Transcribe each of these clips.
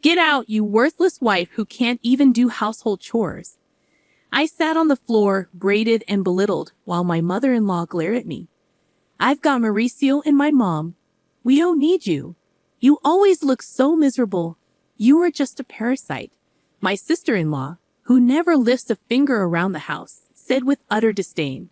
Get out, you worthless wife who can't even do household chores. I sat on the floor, braided and belittled, while my mother-in-law glared at me. I've got Mauricio and my mom. We don't need you. You always look so miserable. You are just a parasite. My sister-in-law, who never lifts a finger around the house, said with utter disdain.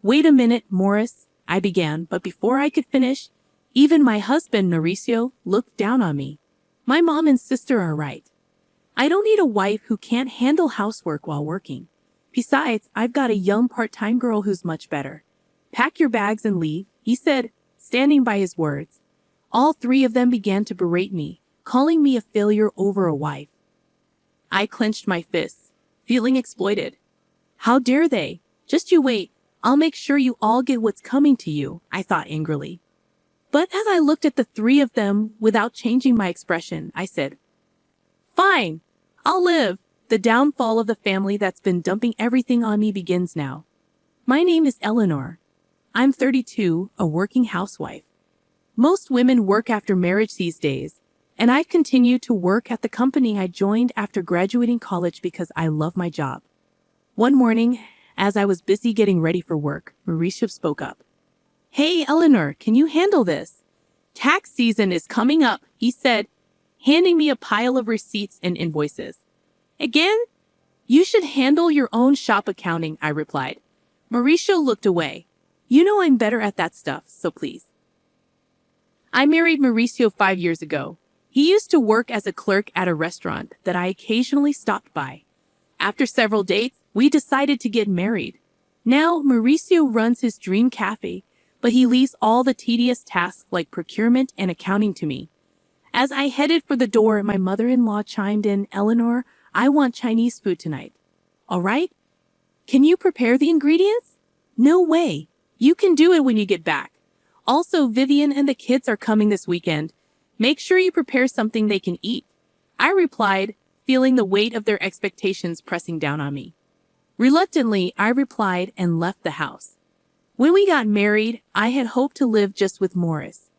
Wait a minute, Morris, I began, but before I could finish, even my husband, Mauricio, looked down on me. My mom and sister are right. I don't need a wife who can't handle housework while working. Besides, I've got a young part-time girl who's much better. Pack your bags and leave, he said, standing by his words. All three of them began to berate me, calling me a failure over a wife. I clenched my fists, feeling exploited. How dare they? Just you wait. I'll make sure you all get what's coming to you, I thought angrily. But as I looked at the three of them without changing my expression, I said, Fine, I'll live. The downfall of the family that's been dumping everything on me begins now. My name is Eleanor. I'm 32, a working housewife. Most women work after marriage these days, and I continue to work at the company I joined after graduating college because I love my job. One morning, as I was busy getting ready for work, Mauricio spoke up. Hey, Eleanor, can you handle this? Tax season is coming up, he said, handing me a pile of receipts and invoices. Again? You should handle your own shop accounting, I replied. Mauricio looked away. You know I'm better at that stuff, so please. I married Mauricio 5 years ago. He used to work as a clerk at a restaurant that I occasionally stopped by. After several dates, we decided to get married. Now, Mauricio runs his dream cafe, but he leaves all the tedious tasks like procurement and accounting to me. As I headed for the door, my mother-in-law chimed in, Eleanor, I want Chinese food tonight. All right? Can you prepare the ingredients? No way. You can do it when you get back. Also, Vivian and the kids are coming this weekend. Make sure you prepare something they can eat. I replied, feeling the weight of their expectations pressing down on me. Reluctantly, I replied and left the house. When we got married, I had hoped to live just with Morris.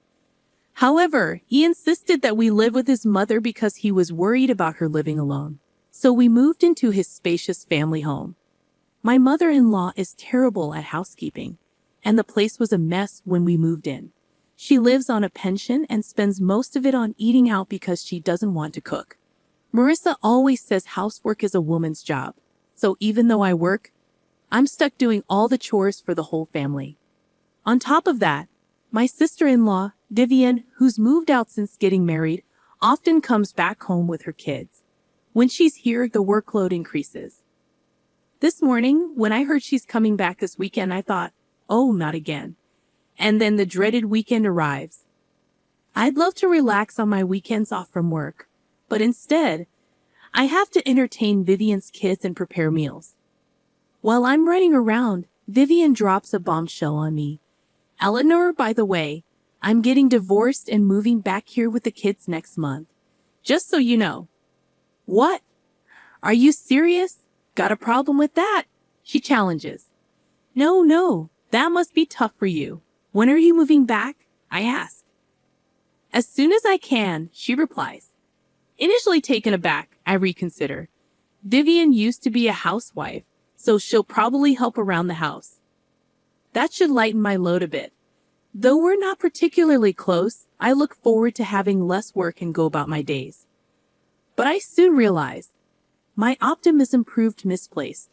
However, he insisted that we live with his mother because he was worried about her living alone. So we moved into his spacious family home. My mother-in-law is terrible at housekeeping, and the place was a mess when we moved in. She lives on a pension and spends most of it on eating out because she doesn't want to cook. Marissa always says housework is a woman's job, so even though I work, I'm stuck doing all the chores for the whole family. On top of that, my sister-in-law, Vivian, who's moved out since getting married, often comes back home with her kids. When she's here, the workload increases. This morning, when I heard she's coming back this weekend, I thought, oh, not again. And then the dreaded weekend arrives. I'd love to relax on my weekends off from work, but instead, I have to entertain Vivian's kids and prepare meals. While I'm running around, Vivian drops a bombshell on me. Eleanor, by the way, I'm getting divorced and moving back here with the kids next month. Just so you know. What? Are you serious? Got a problem with that? She challenges. No, that must be tough for you. When are you moving back? I ask. As soon as I can, she replies. Initially taken aback, I reconsider. Vivian used to be a housewife, so she'll probably help around the house. That should lighten my load a bit. Though we're not particularly close, I look forward to having less work and go about my days. But I soon realized my optimism proved misplaced.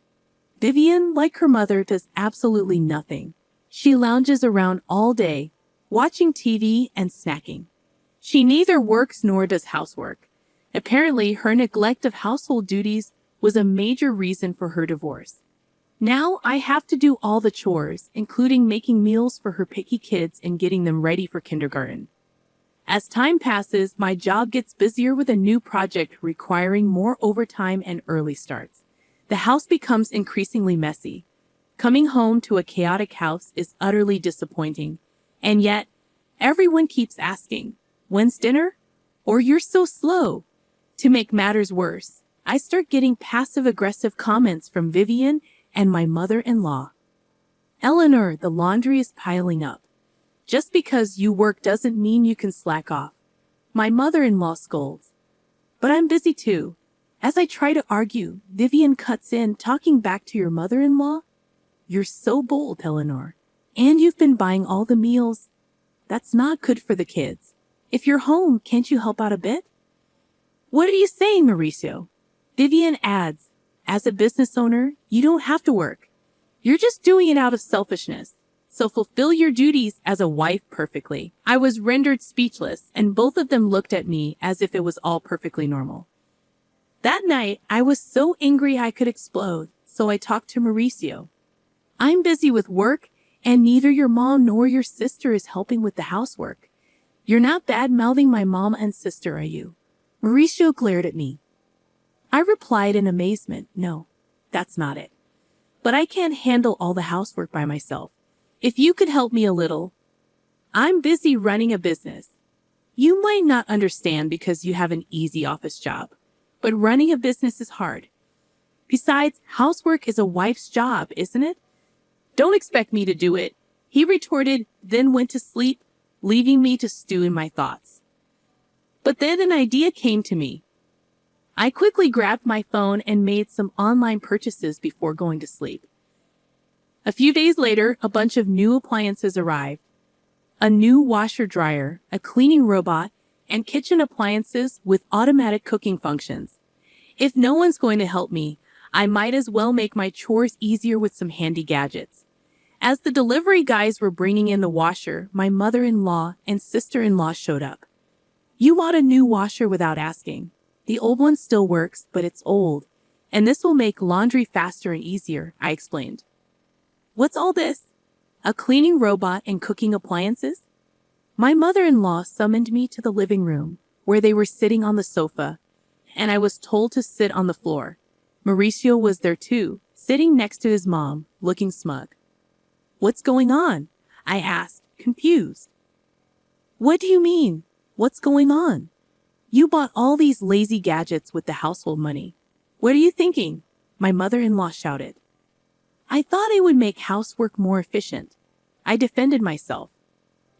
Vivian, like her mother, does absolutely nothing. She lounges around all day, watching TV and snacking. She neither works nor does housework. Apparently, her neglect of household duties was a major reason for her divorce. Now I have to do all the chores, including making meals for her picky kids and getting them ready for kindergarten. As time passes, my job gets busier with a new project requiring more overtime and early starts. The house becomes increasingly messy. Coming home to a chaotic house is utterly disappointing. And yet, everyone keeps asking, when's dinner? Or you're so slow. To make matters worse, I start getting passive-aggressive comments from Vivian and my mother-in-law. Eleanor, the laundry is piling up. Just because you work doesn't mean you can slack off. My mother-in-law scolds. But I'm busy too. As I try to argue, Vivian cuts in, talking back to your mother-in-law. You're so bold, Eleanor. And you've been buying all the meals. That's not good for the kids. If you're home, can't you help out a bit? What are you saying, Mauricio? Vivian adds, as a business owner, you don't have to work. You're just doing it out of selfishness. So fulfill your duties as a wife perfectly. I was rendered speechless, and both of them looked at me as if it was all perfectly normal. That night, I was so angry I could explode, so I talked to Mauricio. I'm busy with work, and neither your mom nor your sister is helping with the housework. You're not bad-mouthing my mom and sister, are you? Mauricio glared at me. I replied in amazement, no, that's not it. But I can't handle all the housework by myself. If you could help me a little. I'm busy running a business. You might not understand because you have an easy office job, but running a business is hard. Besides, housework is a wife's job, isn't it? Don't expect me to do it, he retorted, then went to sleep, leaving me to stew in my thoughts. But then an idea came to me. I quickly grabbed my phone and made some online purchases before going to sleep. A few days later, a bunch of new appliances arrived. A new washer-dryer, a cleaning robot, and kitchen appliances with automatic cooking functions. If no one's going to help me, I might as well make my chores easier with some handy gadgets. As the delivery guys were bringing in the washer, my mother-in-law and sister-in-law showed up. You bought a new washer without asking. The old one still works, but it's old, and this will make laundry faster and easier, I explained. What's all this? A cleaning robot and cooking appliances? My mother-in-law summoned me to the living room, where they were sitting on the sofa, and I was told to sit on the floor. Mauricio was there too, sitting next to his mom, looking smug. What's going on? I asked, confused. What do you mean? What's going on? You bought all these lazy gadgets with the household money. What are you thinking? My mother-in-law shouted. I thought it would make housework more efficient. I defended myself.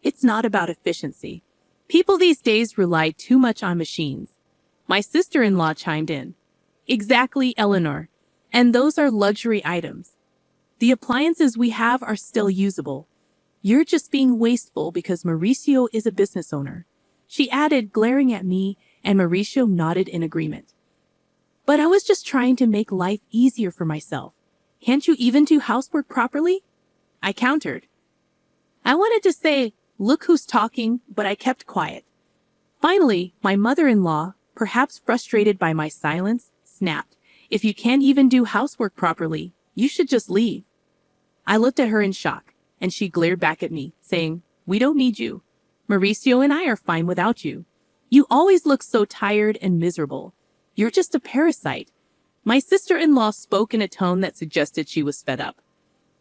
It's not about efficiency. People these days rely too much on machines. My sister-in-law chimed in. Exactly, Eleanor. And those are luxury items. The appliances we have are still usable. You're just being wasteful because Mauricio is a business owner. She added, glaring at me, and Mauricio nodded in agreement. But I was just trying to make life easier for myself. Can't you even do housework properly? I countered. I wanted to say, look who's talking, but I kept quiet. Finally, my mother-in-law, perhaps frustrated by my silence, snapped, if you can't even do housework properly, you should just leave. I looked at her in shock, and she glared back at me, saying, we don't need you. Mauricio and I are fine without you. You always look so tired and miserable. You're just a parasite. My sister-in-law spoke in a tone that suggested she was fed up.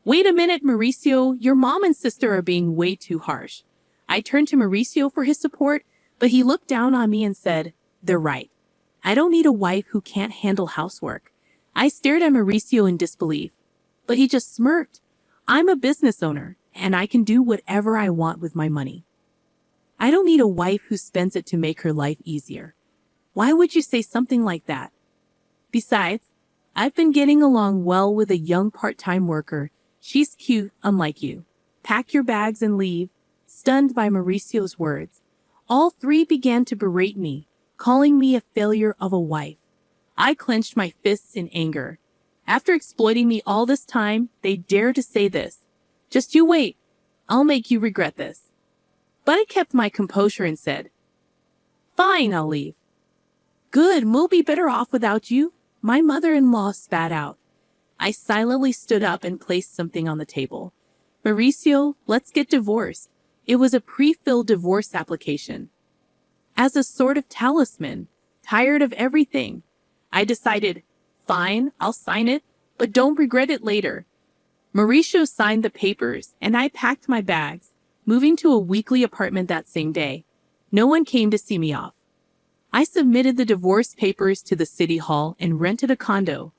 Wait a minute, Mauricio, your mom and sister are being way too harsh. I turned to Mauricio for his support, but he looked down on me and said, they're right. I don't need a wife who can't handle housework. I stared at Mauricio in disbelief, but he just smirked. I'm a business owner, and I can do whatever I want with my money. I don't need a wife who spends it to make her life easier. Why would you say something like that? Besides, I've been getting along well with a young part-time worker. She's cute, unlike you. Pack your bags and leave. Stunned by Mauricio's words, all three began to berate me, calling me a failure of a wife. I clenched my fists in anger. After exploiting me all this time, they dare to say this. Just you wait. I'll make you regret this. But I kept my composure and said, fine, I'll leave. Good, we'll be better off without you. My mother-in-law spat out. I silently stood up and placed something on the table. Mauricio, let's get divorced. It was a pre-filled divorce application. As a sort of talisman, tired of everything, I decided, fine, I'll sign it, but don't regret it later. Mauricio signed the papers, and I packed my bags, moving to a weekly apartment that same day. No one came to see me off. I submitted the divorce papers to the city hall and rented a condo.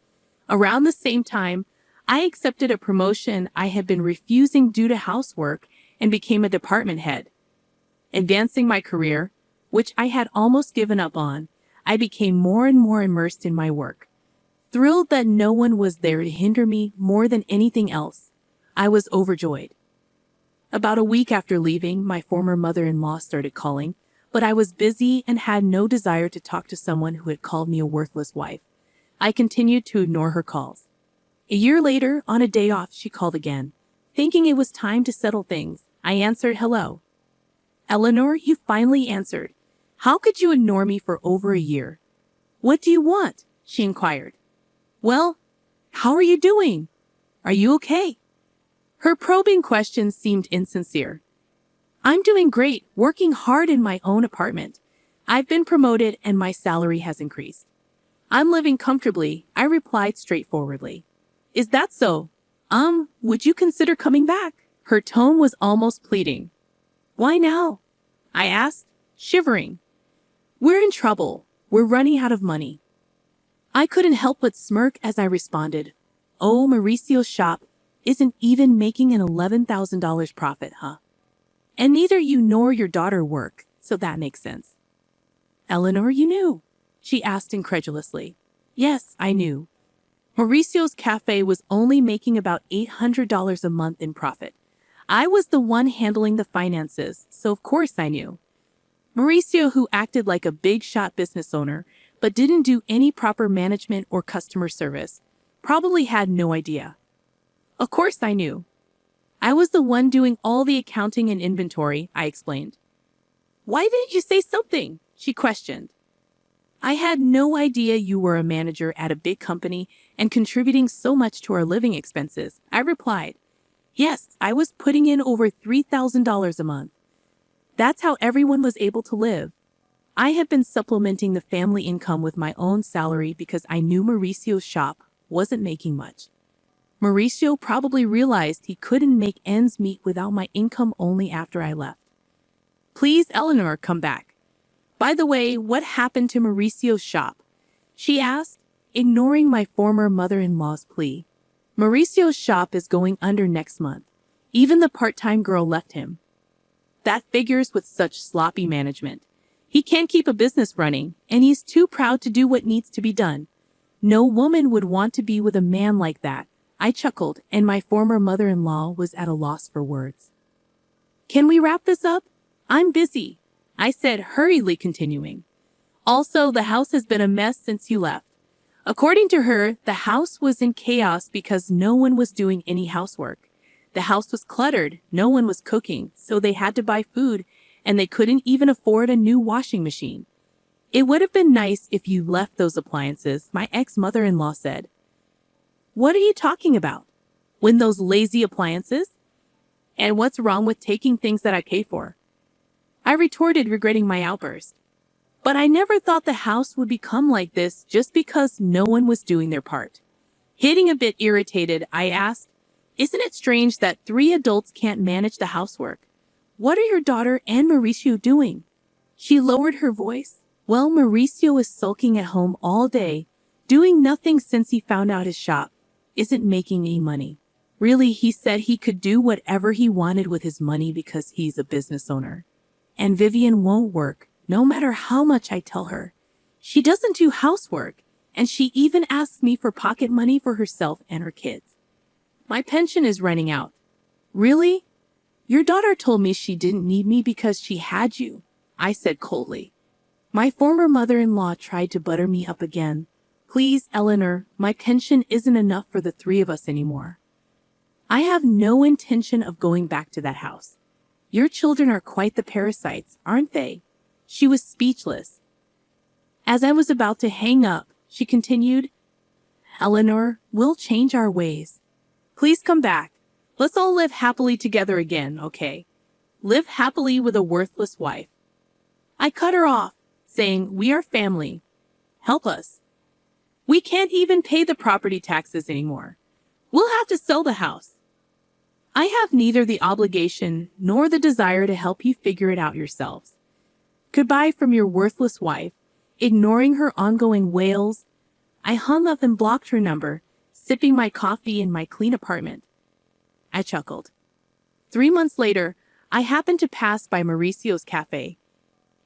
Around the same time, I accepted a promotion I had been refusing due to housework and became a department head. Advancing my career, which I had almost given up on, I became more and more immersed in my work, thrilled that no one was there to hinder me more than anything else. I was overjoyed. About a week after leaving, my former mother-in-law started calling, but I was busy and had no desire to talk to someone who had called me a worthless wife. I continued to ignore her calls. A year later, on a day off, she called again. Thinking it was time to settle things, I answered, "Hello." "Eleanor, you finally answered. How could you ignore me for over a year?" "What do you want?" she inquired. "Well, how are you doing? Are you okay?" Her probing questions seemed insincere. "I'm doing great, working hard in my own apartment. I've been promoted and my salary has increased. I'm living comfortably," I replied straightforwardly. "Is that so? Would you consider coming back?" Her tone was almost pleading. "Why now?" I asked, shivering. "We're in trouble. We're running out of money." I couldn't help but smirk as I responded, "Oh, Mauricio's shop isn't even making an $11,000 profit, huh? And neither you nor your daughter work, so that makes sense." "Eleanor, you knew?" she asked incredulously. Yes, I knew. Mauricio's cafe was only making about $800 a month in profit. I was the one handling the finances, so of course I knew. Mauricio, who acted like a big-shot business owner, but didn't do any proper management or customer service, probably had no idea. Of course I knew. I was the one doing all the accounting and inventory, I explained. "Why didn't you say something?" she questioned. "I had no idea you were a manager at a big company and contributing so much to our living expenses," I replied. "Yes, I was putting in over $3,000 a month. That's how everyone was able to live. I had been supplementing the family income with my own salary because I knew Mauricio's shop wasn't making much. Mauricio probably realized he couldn't make ends meet without my income only after I left. Please, Eleanor, come back. By the way, what happened to Mauricio's shop?" she asked, ignoring my former mother-in-law's plea. "Mauricio's shop is going under next month. Even the part-time girl left him. That figures with such sloppy management. He can't keep a business running, and he's too proud to do what needs to be done. No woman would want to be with a man like that." I chuckled, and my former mother-in-law was at a loss for words. "Can we wrap this up? I'm busy," I said, hurriedly continuing. "Also, the house has been a mess since you left." According to her, the house was in chaos because no one was doing any housework. The house was cluttered, no one was cooking, so they had to buy food, and they couldn't even afford a new washing machine. "It would have been nice if you left those appliances," my ex-mother-in-law said. "What are you talking about? When those lazy appliances? And what's wrong with taking things that I pay for?" I retorted, regretting my outburst. But I never thought the house would become like this just because no one was doing their part. Getting a bit irritated, I asked, "Isn't it strange that 3 adults can't manage the housework? What are your daughter and Mauricio doing?" She lowered her voice. "Well, Mauricio is sulking at home all day, doing nothing since he found out his shop isn't making any money. Really, he said he could do whatever he wanted with his money because he's a business owner. And Vivian won't work, no matter how much I tell her. She doesn't do housework, and she even asks me for pocket money for herself and her kids. My pension is running out." "Really? Your daughter told me she didn't need me because she had you," I said coldly. My former mother-in-law tried to butter me up again. "Please, Eleanor, my pension isn't enough for the 3 of us anymore. I have no intention of going back to that house. Your children are quite the parasites, aren't they?" She was speechless. As I was about to hang up, she continued, "Eleanor, we'll change our ways. Please come back. Let's all live happily together again, okay? Live happily with a worthless wife." I cut her off, saying, "We are family. Help us. We can't even pay the property taxes anymore. We'll have to sell the house. I have neither the obligation nor the desire to help you figure it out yourselves. Goodbye from your worthless wife." Ignoring her ongoing wails, I hung up and blocked her number, sipping my coffee in my clean apartment. I chuckled. 3 months later, I happened to pass by Mauricio's cafe.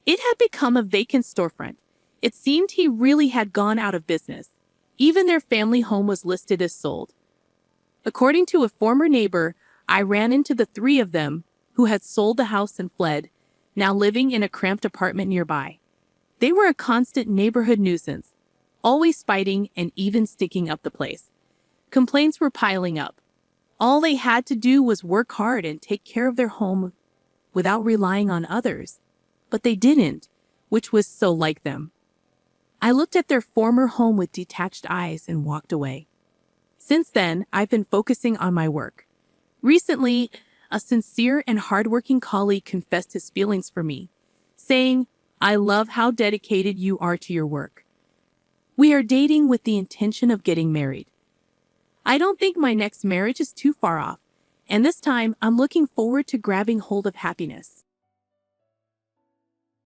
It had become a vacant storefront. It seemed he really had gone out of business. Even their family home was listed as sold. According to a former neighbor, I ran into the three of them, who had sold the house and fled, now living in a cramped apartment nearby. They were a constant neighborhood nuisance, always fighting and even sticking up the place. Complaints were piling up. All they had to do was work hard and take care of their home without relying on others. But they didn't, which was so like them. I looked at their former home with detached eyes and walked away. Since then, I've been focusing on my work. Recently, a sincere and hardworking colleague confessed his feelings for me, saying, "I love how dedicated you are to your work. We are dating with the intention of getting married. I don't think my next marriage is too far off, and this time I'm looking forward to grabbing hold of happiness."